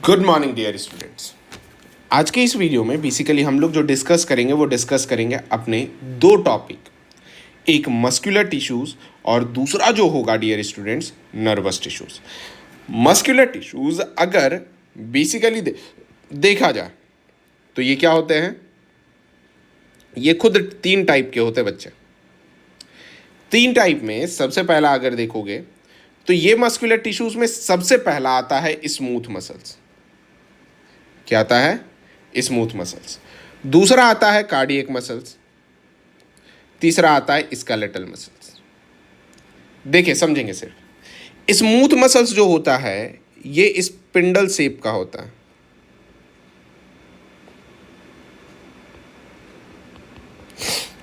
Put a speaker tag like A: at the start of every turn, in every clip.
A: Good morning dear students. आज के इस वीडियो में बेसिकली हम लोग जो डिस्कस करेंगे अपने दो टॉपिक, एक मस्कुलर टिश्यूज़ और दूसरा जो होगा dear students nervous tissues. Muscular tissues अगर बेसिकली देखा जाए तो ये क्या होते हैं, ये खुद तीन टाइप के होते हैं बच्चे। तीन टाइप में सबसे पहला अगर देखोगे तो ये मस्कुलर टिश्यूज़ में सबसे पहला आता है स्मूथ मसल्स। क्या आता है? Smooth muscles. दूसरा आता है कार्डियक मसल्स। तीसरा आता है स्केलेटल मसल्स। देखिए समझेंगे सिर्फ। स्मूथ मसल्स जो होता है ये स्पिंडल शेप का होता है।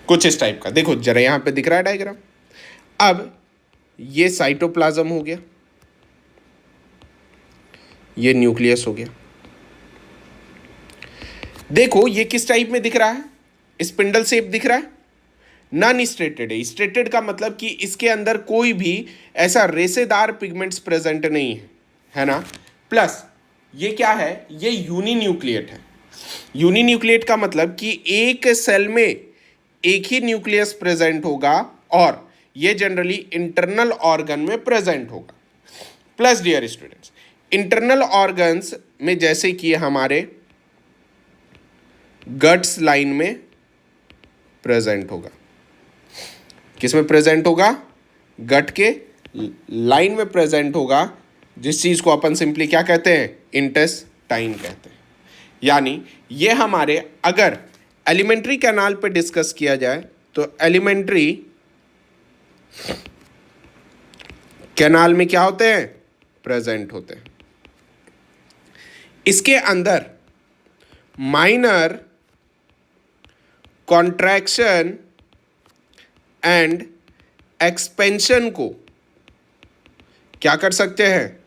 A: कुछ इस टाइप का, देखो जरा यहां पे दिख रहा है डायग्राम। अब ये साइटोप्लाज्म हो गया, ये न्यूक्लियस हो गया। देखो ये किस टाइप में दिख रहा है, स्पिंडल शेप दिख रहा है, नॉन स्ट्रेटेड है। स्ट्रेटेड का मतलब कि इसके अंदर कोई भी ऐसा रेशेदार पिगमेंट्स प्रेजेंट नहीं है ना। प्लस ये क्या है, ये यूनिन्यूक्लिएट है। यूनिन्यूक्लिएट का मतलब कि एक सेल में एक ही न्यूक्लियस प्रेजेंट होगा और ये जनरली इंटरनल ऑर्गन में प्रेजेंट होगा। Plus dear students, internal organs में जैसे कि हमारे गट्स लाइन में प्रेजेंट होगा। किस में प्रेजेंट होगा? गट के लाइन में प्रेजेंट होगा, जिस चीज को अपन सिंपली क्या कहते हैं, इंटेस्टाइन कहते हैं। यानी ये हमारे अगर एलिमेंट्री कैनाल पे डिस्कस किया जाए तो एलिमेंट्री कैनाल में क्या होते हैं, प्रेजेंट होते हैं। इसके अंदर माइनर कॉन्ट्रैक्शन एंड एक्सपेंशन को क्या कर सकते हैं,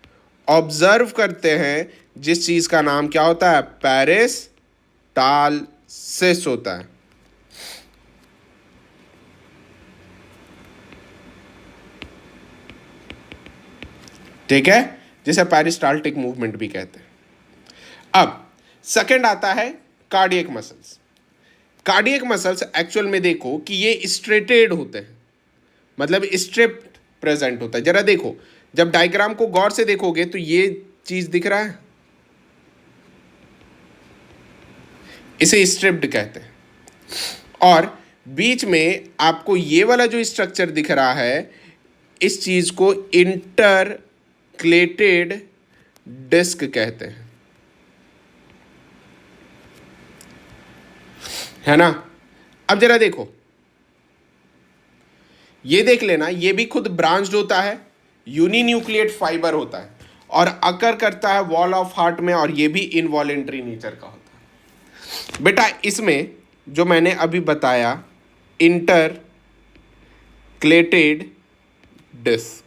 A: ऑब्जर्व करते हैं, जिस चीज का नाम क्या होता है, पेरिस्टालसिस होता है। ठीक है, जिसे पेरिस्टाल्टिक मूवमेंट भी कहते हैं। अब सेकंड आता है cardiac muscles. Cardiac muscles actual में देखो कि ये स्ट्रेटेड होते हैं, मतलब स्ट्रिप्ड प्रेजेंट होता है। जरा देखो, जब डायग्राम को गौर से देखोगे तो ये चीज दिख रहा है, इसे स्ट्रिप्ड कहते हैं। और बीच में आपको ये वाला जो स्ट्रक्चर दिख रहा है, इस चीज को इंटरक्लेटेड डिस्क कहते हैं, है ना। अब जरा देखो, ये देख लेना, ये भी खुद ब्रांच्ड होता है, यूनिन्यूक्लिएट फाइबर होता है और अकर करता है वॉल ऑफ हार्ट में, और ये भी इनवॉलेंट्री नेचर का होता है। बेटा इसमें जो मैंने अभी बताया इंटरक्लेटेड डिस्क,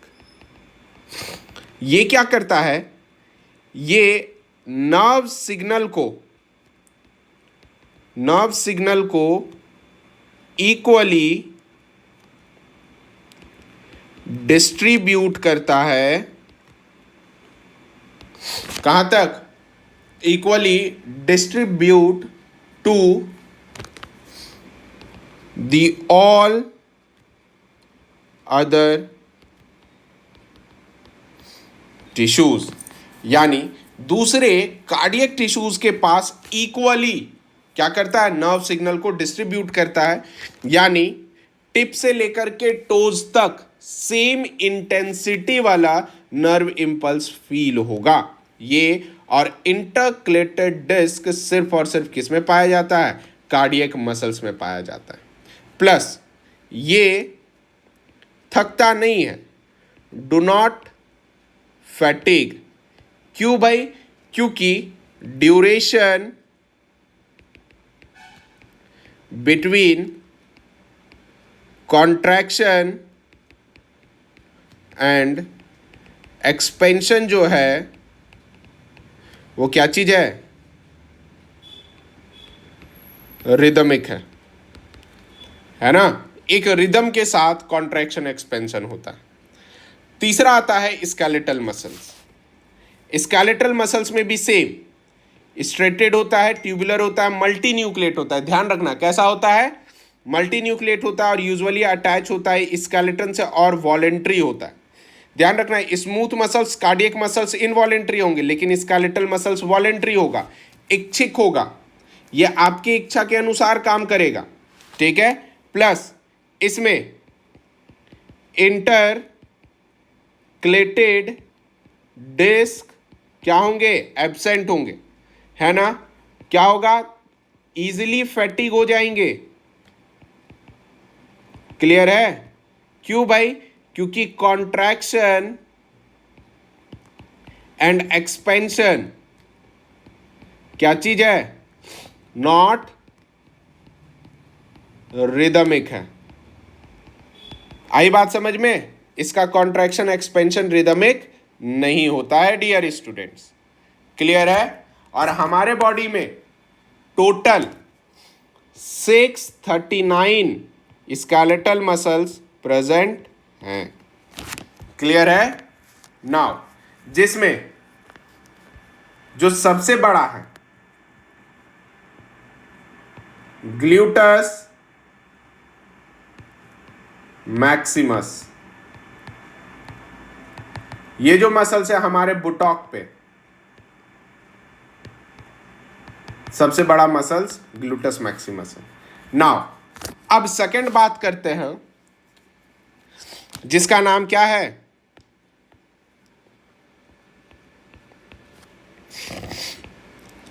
A: ये क्या करता है, ये नर्व सिग्नल को इक्वली डिस्ट्रीब्यूट करता है। कहां तक? Equally distribute to the all other tissues. यानी दूसरे कार्डियक टिश्यूज के पास इक्वली क्या करता है, नर्व सिग्नल को डिस्ट्रीब्यूट करता है। यानी टिप से लेकर के टोज तक सेम इंटेंसिटी वाला नर्व इंपल्स फील होगा। ये और इंटरक्लेटेड डिस्क सिर्फ और सिर्फ किस में पाया जाता है, कार्डियक मसल्स में पाया जाता है। प्लस ये थकता नहीं है, डू नॉट फैटिग। क्यों भाई? क्योंकि duration between contraction and expansion जो है वो क्या चीज है, रिदमिक है ना। एक रिदम के साथ कॉन्ट्रैक्शन एक्सपेंशन होता है। तीसरा आता है स्केलेटल मसल्स। स्केलेटल मसल्स में भी सेम, स्ट्रेटेड होता है, ट्यूबुलर होता है, मल्टी न्यूक्लिएट होता है। ध्यान रखना कैसा होता है, मल्टी न्यूक्लिएट होता है और यूजुअली अटैच होता है स्केलेटन से और वॉलेंट्री होता है। ध्यान रखना smooth muscles, cardiac muscles involuntary होंगे, लेकिन स्केलेटल मसल्स वॉलेंट्री होगा, इच्छिक होगा, यह आपकी इच्छा के अनुसार काम करेगा। ठीक है, प्लस इसमें इंटरक्लेटेड डिस्क क्या होंगे, एब्सेंट होंगे, है ना। क्या होगा, इजीली फैटिग हो जाएंगे। क्लियर है, क्यों भाई, क्योंकि कॉन्ट्रैक्शन एंड एक्सपेंशन क्या चीज है, नॉट रिदमिक है। आई बात समझ में, इसका कॉन्ट्रैक्शन एक्सपेंशन रिदमिक नहीं होता है डियर स्टूडेंट्स। क्लियर है, और हमारे बॉडी में टोटल 639 स्केलेटल मसल्स प्रेजेंट हैं। क्लियर है, नाउ जिसमें जो सबसे बड़ा है ग्लूटस मैक्सिमस, ये जो मसल्स है हमारे बुटॉक पे, सबसे बड़ा मसल्स ग्लूटस मैक्सिमस है। नाउ अब सेकंड बात करते हैं जिसका नाम क्या है,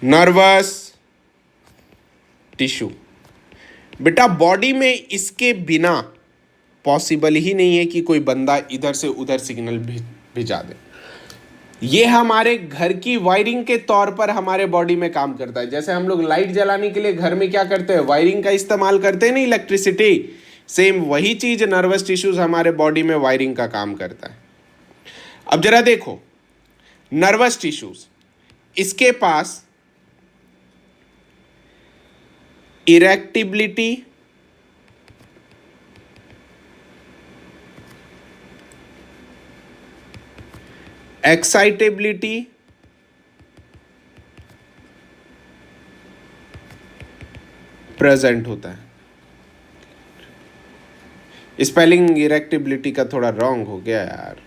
A: नर्वस टिश्यू। बेटा बॉडी में इसके बिना पॉसिबल ही नहीं है कि कोई बंदा इधर से उधर सिग्नल भिजा दे। ये हमारे घर की वायरिंग के तौर पर हमारे बॉडी में काम करता है। जैसे हम लोग लाइट जलाने के लिए घर में क्या करते हैं, वायरिंग का इस्तेमाल करते हैं ना, इलेक्ट्रिसिटी, सेम वही चीज नर्वस टिश्यूज हमारे बॉडी में वायरिंग का काम करता है। अब जरा देखो नर्वस टिश्यूज, इसके पास इरेक्टिबिलिटी, एक्साइटेबिलिटी, प्रेजेंट होता है। स्पेलिंग इरेक्टिबिलिटी का थोड़ा रॉन्ग हो गया यार।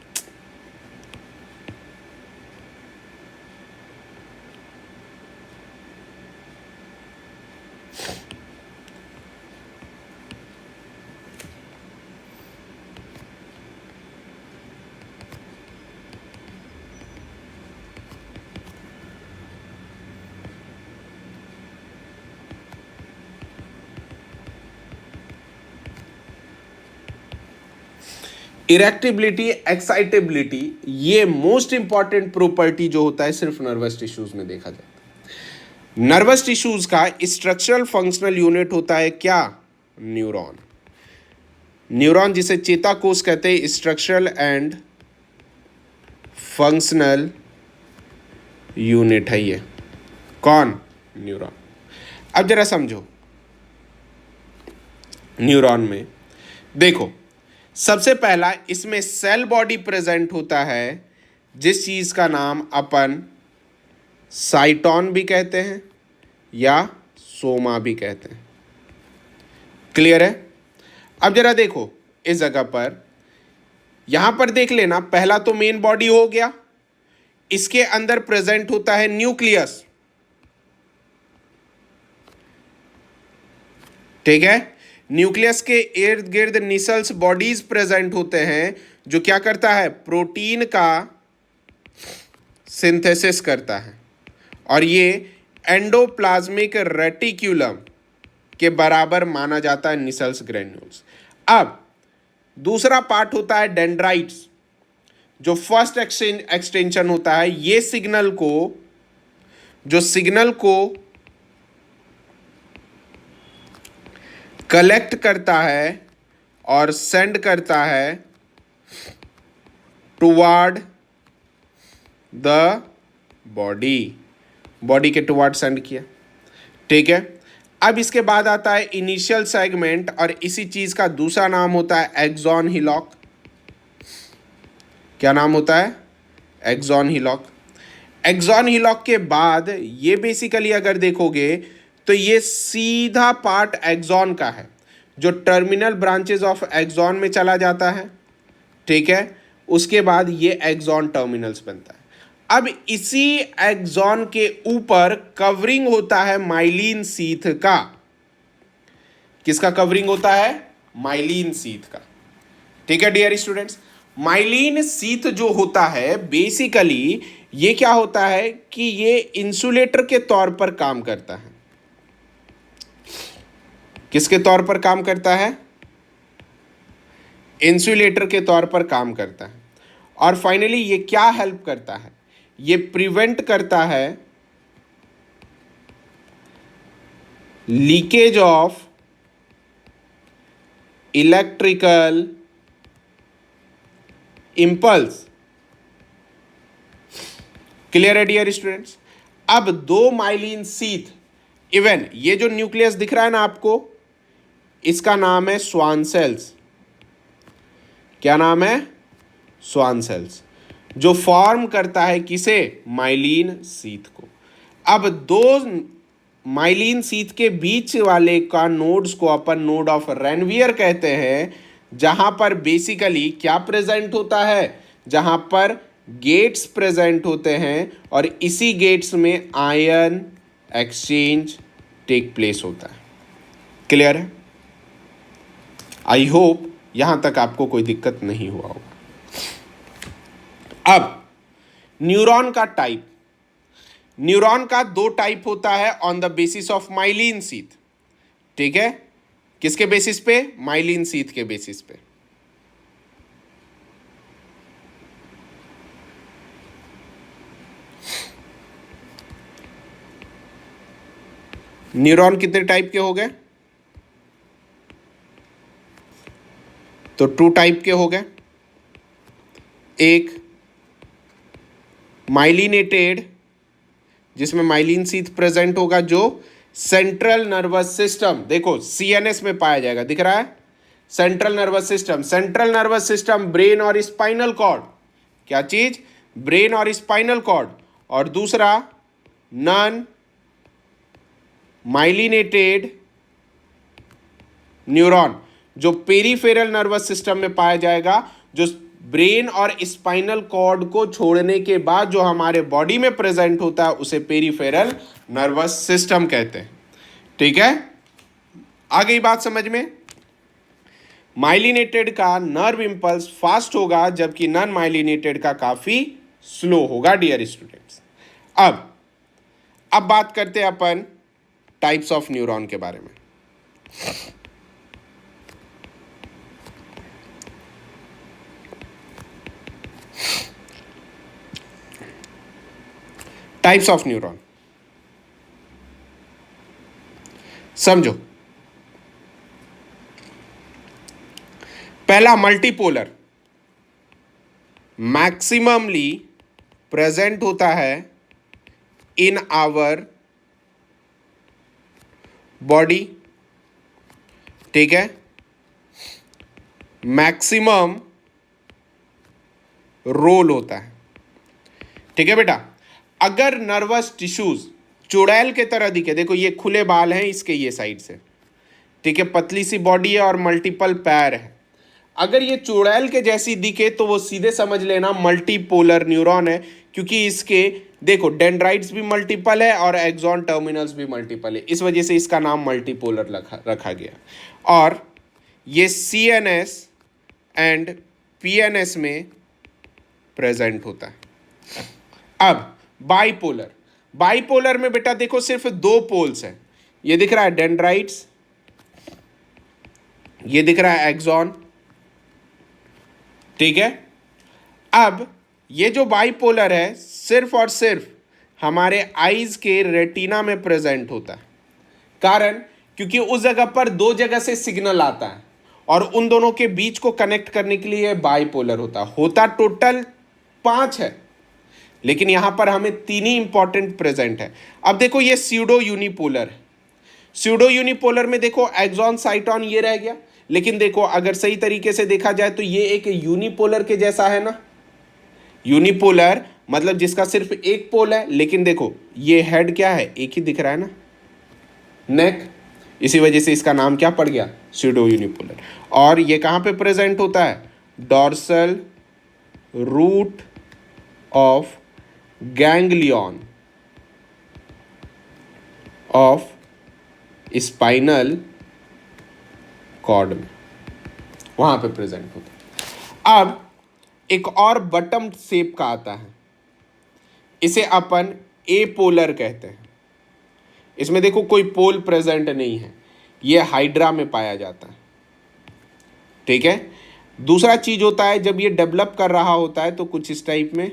A: इरेक्टिबिलिटी, एक्साइटेबिलिटी, ये मोस्ट इंपॉर्टेंट प्रॉपर्टी जो होता है सिर्फ नर्वस टिश्यूज में देखा जाता है। नर्वस टिश्यूज का स्ट्रक्चरल फंक्शनल यूनिट होता है क्या, न्यूरॉन। न्यूरॉन जिसे चेताकोष कहते हैं, स्ट्रक्चरल एंड फंक्शनल यूनिट है ये। कौन, न्यूरॉन। अब जरा समझो, न्यूरॉन में देखो सबसे पहला इसमें सेल बॉडी प्रेजेंट होता है, जिस चीज का नाम अपन साइटॉन भी कहते हैं या सोमा भी कहते हैं। क्लियर है। अब जरा देखो इस जगह पर, यहां पर देख लेना, पहला तो मेन बॉडी हो गया, इसके अंदर प्रेजेंट होता है न्यूक्लियस। ठीक है, न्यूक्लियस के इर्द गिर्द निसल्स बॉडीज प्रेजेंट होते हैं, जो क्या करता है, प्रोटीन का सिंथेसिस करता है, और ये एंडोप्लाज्मिक रेटिक्यूलम के बराबर माना जाता है निसल्स ग्रेन्यूल्स। अब दूसरा पार्ट होता है डेंड्राइट्स, जो फर्स्ट एक्सटेंशन होता है। ये सिग्नल को कलेक्ट करता है और सेंड करता है टुवार्ड द बॉडी के टुवार्ड सेंड किया। ठीक है, अब इसके बाद आता है इनिशियल सेगमेंट, और इसी चीज का दूसरा नाम होता है एक्सॉन हिलॉक। क्या नाम होता है, एक्सॉन हिलॉक। एक्सॉन हिलॉक के बाद ये बेसिकली अगर देखोगे तो ये सीधा पार्ट एक्सॉन का है जो टर्मिनल ब्रांचेस ऑफ एक्सॉन में चला जाता है, ठीक है। उसके बाद ये एक्सॉन टर्मिनल्स बनता है। अब इसी एक्सॉन के ऊपर कवरिंग होता है माइलिन सीथ का। किसका कवरिंग होता है? माइलिन सीथ का, ठीक है डियर स्टूडेंट्स। माइलिन सीथ जो होता है बेसिकली ये क्या होता है कि ये इंसुलेटर के तौर पर काम करता है। किसके तौर पर काम करता है? इंसुलेटर के तौर पर काम करता है। और फाइनली ये क्या हेल्प करता है? ये प्रिवेंट करता है leakage of electrical impulse. Clear है डियर स्टूडेंट्स। अब दो माइलिन सीथ, इवन ये जो न्यूक्लियस दिख रहा है ना आपको, इसका नाम है स्वान सेल्स। क्या नाम है? स्वान सेल्स, जो फॉर्म करता है किसे? माइलिन सीथ को। अब दो माइलिन सीथ के बीच वाले का नोड्स को अपन नोड ऑफ रेनवियर कहते हैं, जहां पर बेसिकली क्या प्रेजेंट होता है? जहां पर गेट्स प्रेजेंट होते हैं और इसी गेट्स में आयन एक्सचेंज टेक प्लेस होता है। क्लियर है? आई होप यहां तक आपको कोई दिक्कत नहीं हुआ होगा। अब न्यूरॉन का टाइप, न्यूरॉन का दो टाइप होता है on the basis of myelin sheath, ठीक है। किसके बेसिस पे? माइलिन सीथ के बेसिस पे। न्यूरॉन कितने टाइप के हो गए? तो 2 टाइप के हो गए। एक माइलिनेटेड, जिसमें माइलिन सीथ प्रेजेंट होगा, जो सेंट्रल नर्वस सिस्टम, देखो सीएनएस में पाया जाएगा, दिख रहा है central nervous system. Central nervous system brain और स्पाइनल कॉर्ड, क्या चीज? ब्रेन और स्पाइनल कॉर्ड। और दूसरा नॉन माइलिनेटेड न्यूरॉन, जो पेरिफेरल नर्वस सिस्टम में पाया जाएगा, जो ब्रेन और स्पाइनल कॉर्ड को छोड़ने के बाद जो हमारे बॉडी में प्रेजेंट होता है उसे पेरिफेरल नर्वस सिस्टम कहते हैं, ठीक है। आ गई बात समझ में? माइलिनेटेड का नर्व इंपल्स फास्ट होगा, जबकि नॉन माइलिनेटेड का काफी स्लो होगा डियर स्टूडेंट्स। अब बात करते हैं अपन टाइप्स ऑफ न्यूरॉन के बारे में। टाइप्स ऑफ न्यूरॉन समझो। पहला मल्टीपोलर, मैक्सिममली प्रेजेंट होता है इन आवर बॉडी, ठीक है। मैक्सिमम रोल होता है, ठीक है बेटा। अगर नर्वस टिश्यूज चुड़ैल के तरह दिखे, देखो ये खुले बाल हैं इसके ये साइड से, ठीक है, पतली सी बॉडी है और मल्टीपल पैर है। अगर ये चुड़ैल के जैसी दिखे तो वो सीधे समझ लेना मल्टीपोलर न्यूरॉन है, क्योंकि इसके देखो डेंड्राइट्स भी मल्टीपल है और एक्सॉन टर्मिनल्स भी मल्टीपल है, इस वजह से इसका नाम मल्टीपोलर रखा गया। और ये सीएनएस एंड पीएनएस में प्रेजेंट होता है। अब बाइपोलर, बाइपोलर में बेटा देखो सिर्फ 2 पोल्स हैं, ये दिख रहा है डेंड्राइट्स, ये दिख रहा है एक्सॉन, ठीक है। अब ये जो बाइपोलर है सिर्फ और सिर्फ हमारे आईज के रेटिना में प्रेजेंट होता है। कारण क्योंकि उस जगह पर 2 जगह से सिग्नल आता है और उन दोनों के बीच को कनेक्ट करने के लिए बाइपोलर होता टोटल 5 है, लेकिन यहां पर हमें 3 ही इंपॉर्टेंट प्रेजेंट है। अब देखो ये स्यूडो यूनिपोलर है। स्यूडो यूनिपोलर में देखो एक्सॉन साइटोन ये रह गया, लेकिन देखो अगर सही तरीके से देखा जाए तो ये एक यूनिपोलर के जैसा है ना, यूनिपोलर मतलब जिसका सिर्फ एक पोल है, लेकिन देखो ये हेड क्या है, एक ही दिख रहा है ना, नेक, इसी वजह से इसका नाम क्या पड़ गया, स्यूडो यूनिपोलर। और ये कहाँ पे प्रेजेंट होता है, dorsal root of ganglion of spinal cord में, वहां पे प्रेजेंट होता है। अब एक और बटम शेप का आता है, इसे अपन ए पोलर कहते हैं। इसमें देखो कोई पोल प्रेजेंट नहीं है, यह हाइड्रा में पाया जाता है, ठीक है। दूसरा चीज होता है, जब ये डेवलप कर रहा होता है तो कुछ इस टाइप में,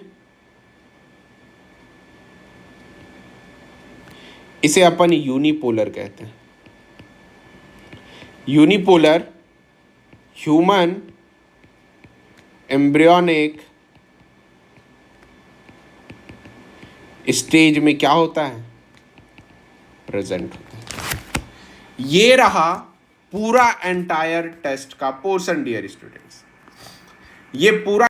A: इसे अपन यूनिपोलर कहते हैं। यूनिपोलर ह्यूमन एम्ब्रियोनिक स्टेज में क्या होता है, प्रेजेंट होता है। ये रहा पूरा एंटायर टेस्ट का पोर्शन डियर स्टूडेंट्स, ये पूरा